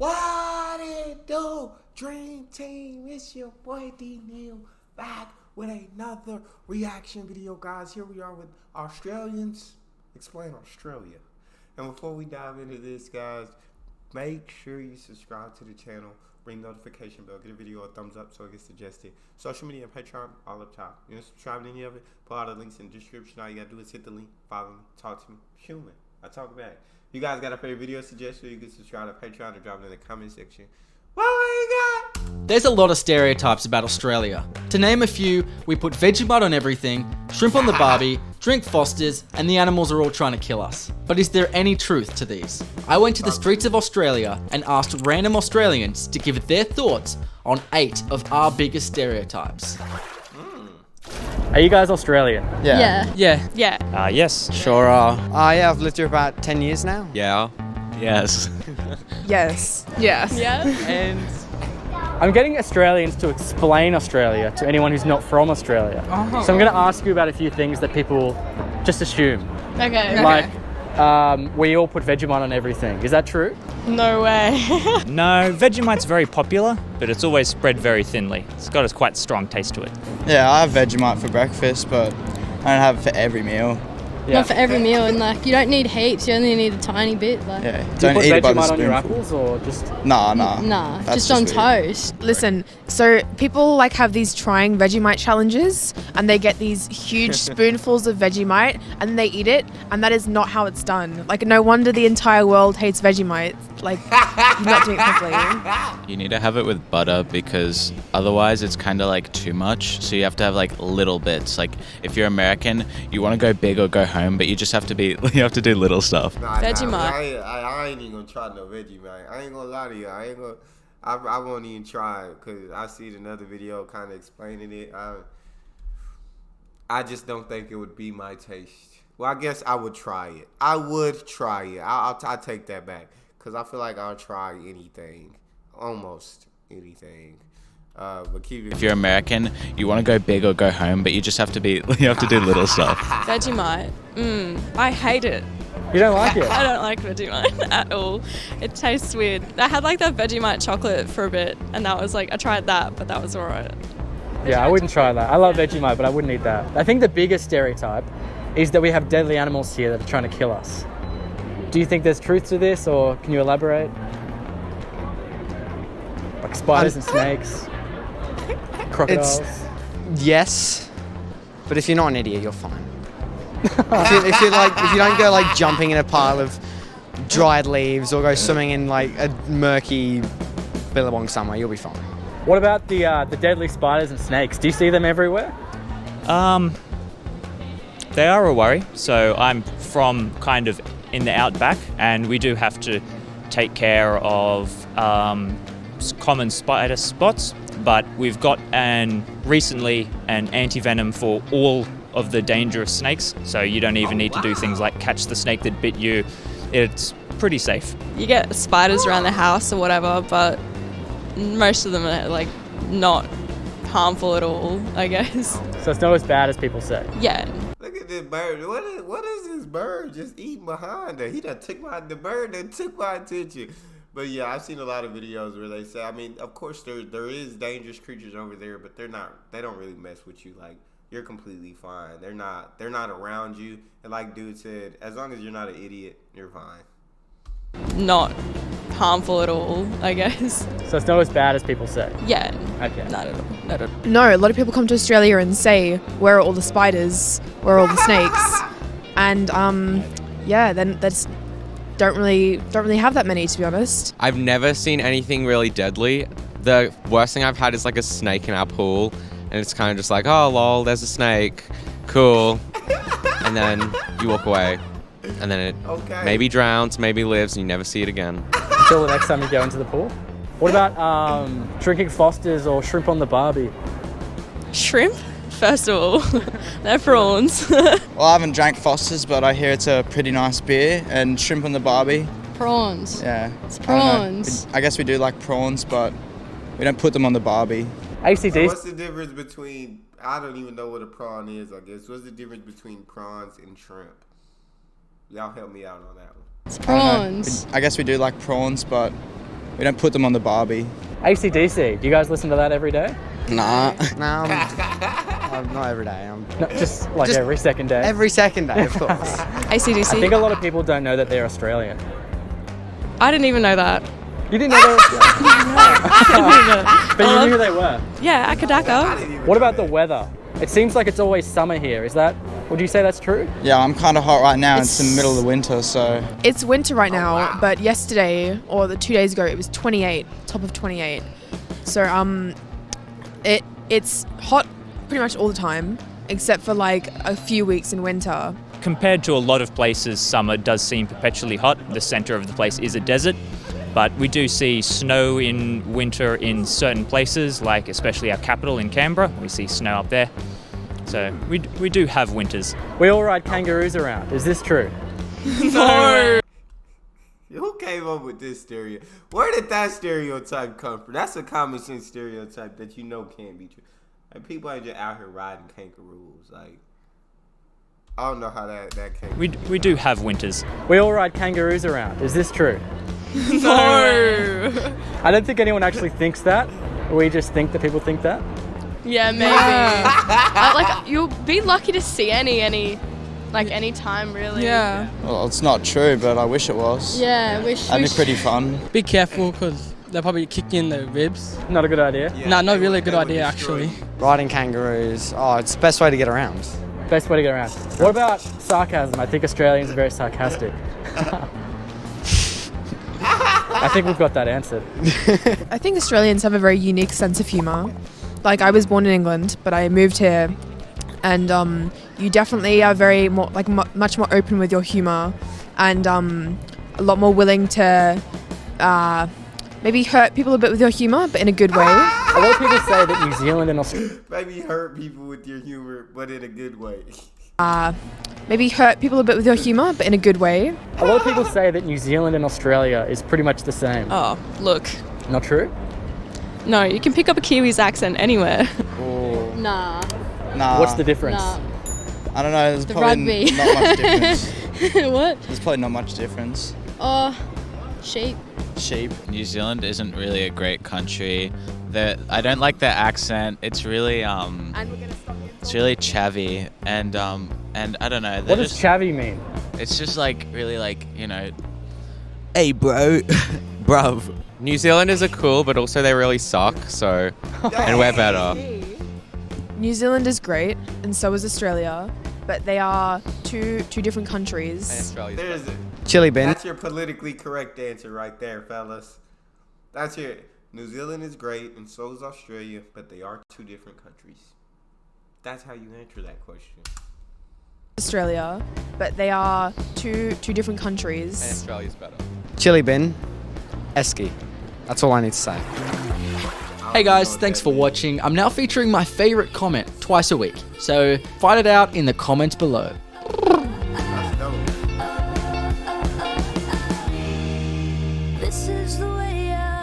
What it do, Dream Team? It's your boy Neal back with another reaction video, guys. Here we are with Australians. Explain Australia. And before we dive into this, guys, make sure you subscribe to the channel, ring notification bell, get a video a thumbs up so it gets suggested. Social media and Patreon, all up top. You know, subscribe to any of it, put all the links in the description. All you gotta do is hit the link, follow me, talk to me. Human. I talk back. You guys got a favorite video suggestion? You can subscribe to Patreon or drop it in the comment section. What you got? There's a lot of stereotypes about Australia. To name a few, we put Vegemite on everything, shrimp on the barbie, drink Fosters, and the animals are all trying to kill us. But is there any truth to these? I went to the streets of Australia and asked random Australians to give their thoughts on 8 of our biggest stereotypes. Are you guys Australian? Yeah. Yes. Sure are. Yeah, I've lived here about 10 years now. Yeah. Yes. Yes. And I'm getting Australians to explain Australia to anyone who's not from Australia. So I'm going to ask you about a few things that people just assume. Okay. Like, we all put Vegemite on everything. Is that true? No way. No, Vegemite's very popular, but it's always spread very thinly. It's got a quite strong taste to it. Yeah, I have Vegemite for breakfast, but I don't have it for every meal. Yeah. Not for every meal, and like you don't need heaps, you only need a tiny bit. Like, Yeah, Do you don't put eat it by the Vegemite on your spoonful. apples or just... Nah. nah, That's just on weird. toast. Listen, so people like have these trying Vegemite challenges and they get these huge spoonfuls of Vegemite and they eat it, and that is not how it's done. Like, no wonder the entire world hates Vegemite. Like, you're not doing it properly. You need to have it with butter because otherwise it's kind of like too much. So you have to have like little bits. Like if you're American, you want to go big or go home, but you just have to be, you have to do little stuff. Vegemite. I ain't even gonna try no Vegemite. I ain't gonna lie to you. I won't even try it because I see another video kind of explaining it. I just don't think it would be my taste. Well, I guess I would try it. I would try it. I'll take that back because I feel like I'll try anything, almost anything. But keep it. If you're American, you want to go big or go home, but you just have to be, you have to do little stuff. Vegemite. I hate it. You don't like it? I don't like Vegemite at all. It tastes weird. I had like that Vegemite chocolate for a bit, and that was like, I tried that, but that was alright. Yeah, I wouldn't try that. I love Vegemite, but I wouldn't eat that. I think the biggest stereotype is that we have deadly animals here that are trying to kill us. Do you think there's truth to this, or can you elaborate? Like spiders and snakes, crocodiles. Yes, but if you're not an idiot, you're fine. if you don't go like jumping in a pile of dried leaves or go swimming in like a murky billabong somewhere, you'll be fine. What about the deadly spiders and snakes? Do you see them everywhere? They are a worry. So I'm from kind of in the outback, and we do have to take care of common spider spots. But we've got recently an anti-venom for all of the dangerous snakes, so you don't even need to do things like catch the snake that bit you. It's pretty safe. You get spiders around the house or whatever, but most of them are like not harmful at all, I guess. So it's not as bad as people say. Yeah. Look at this bird. What is this bird just eating behind her? The bird that took my attention. But yeah, I've seen a lot of videos where they say, I mean, of course there is dangerous creatures over there, but they don't really mess with you. Like, you're completely fine. They're not around you. And like dude said, as long as you're not an idiot, you're fine. Not harmful at all, I guess. So it's not as bad as people say. Yeah. Okay. Not at all. Not at all. No, a lot of people come to Australia and say, where are all the spiders? Where are all the snakes? And yeah, then that's don't really have that many, to be honest. I've never seen anything really deadly. The worst thing I've had is like a snake in our pool, and it's kind of just like, oh lol, there's a snake, cool, and then you walk away, and then it maybe drowns, maybe lives, and you never see it again. Until the next time you go into the pool. What about drinking Fosters or shrimp on the barbie? Shrimp? First of all, they're prawns. Well, I haven't drank Foster's, but I hear it's a pretty nice beer. And shrimp on the barbie. Prawns. Yeah. It's prawns. I guess we do like prawns, but we don't put them on the barbie. ACD. So what's the difference between, I don't even know what a prawn is, I guess. What's the difference between prawns and shrimp? Y'all help me out on that one. It's prawns. I guess we do like prawns, but We don't put them on the Barbie. AC/DC, do you guys listen to that every day? Nah. No, not every day. No, just like every second day. Every second day, of course. AC/DC. I think a lot of people don't know that they're Australian. I didn't even know that. You didn't know they were Australian? But you knew they were. Yeah, Akadaka. What about the weather? It seems like it's always summer here. Would you say that's true? Yeah, I'm kind of hot right now. It's the middle of the winter, so... It's winter right now, but yesterday or the 2 days ago it was 28, top of 28. So it's hot pretty much all the time, except for like a few weeks in winter. Compared to a lot of places, summer does seem perpetually hot. The centre of the place is a desert, but we do see snow in winter in certain places, like especially our capital in Canberra. We see snow up there. So we do have winters. We all ride kangaroos around. Is this true? No. Who came up with this stereotype? Where did that stereotype come from? That's a common sense stereotype that you know can't be true. Like, people ain't just out here riding kangaroos. Like, I don't know how that came. We do have winters. We all ride kangaroos around. Is this true? No. I don't think anyone actually thinks that. We just think that people think that. Yeah, maybe. Like, you'll be lucky to see any time, really. Yeah. Well, it's not true, but I wish it was. Yeah, That'd be pretty fun. Be careful because they'll probably kick you in the ribs. Not a good idea. Yeah, Nah, not really a they good would idea destroy actually. you. Riding kangaroos. Oh, it's the best way to get around. Best way to get around. What about sarcasm? I think Australians are very sarcastic. I think we've got that answered. I think Australians have a very unique sense of humour. Like, I was born in England, but I moved here, and you definitely are very much more open with your humour, and a lot more willing to maybe hurt people a bit with your humour, but in a good way. A lot of people say that New Zealand and Australia. Maybe hurt people with your humor, but in a good way. Maybe hurt people a bit with your humour, but in a good way. A lot of people say that New Zealand and Australia is pretty much the same. Oh, look. Not true? No, you can pick up a Kiwi's accent anywhere. Oh. Nah. Nah. What's the difference? Nah. I don't know. There's The probably rugby. not much difference. What? There's probably not much difference. Sheep. Sheep. New Zealand isn't really a great country. I don't like their accent. It's really it's really chavvy and I don't know. What does chavvy mean? It's just like really like, you know, hey bro, bruv. New Zealanders are cool, but also they really suck. So, and we're better. New Zealand is great, and so is Australia, but they are two different countries. There's it. Chili bin. That's your politically correct answer right there, fellas. That's your. New Zealand is great, and so is Australia, but they are two different countries. That's how you answer that question. Australia, but they are two different countries. And Australia's better. Chili bin. Esky. That's all I need to say. Hey guys, thanks for watching. I'm now featuring my favourite comment twice a week, so fight it out in the comments below. That's dope. This is the way out.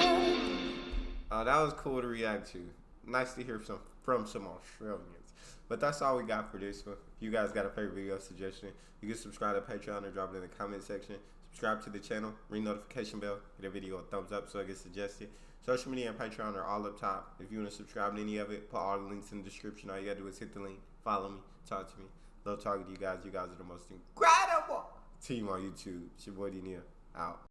That was cool to react to. Nice to hear from some Australians. But that's all we got for this one. If you guys got a favorite video suggestion, you can subscribe to Patreon or drop it in the comment section. Subscribe to the channel, ring notification bell, get a video a thumbs up so it gets suggested. Social media and Patreon are all up top. If you want to subscribe to any of it, put all the links in the description. All you gotta do is hit the link, follow me, talk to me. Love talking to you guys. You guys are the most incredible team on YouTube. It's your boy D Neal. Out.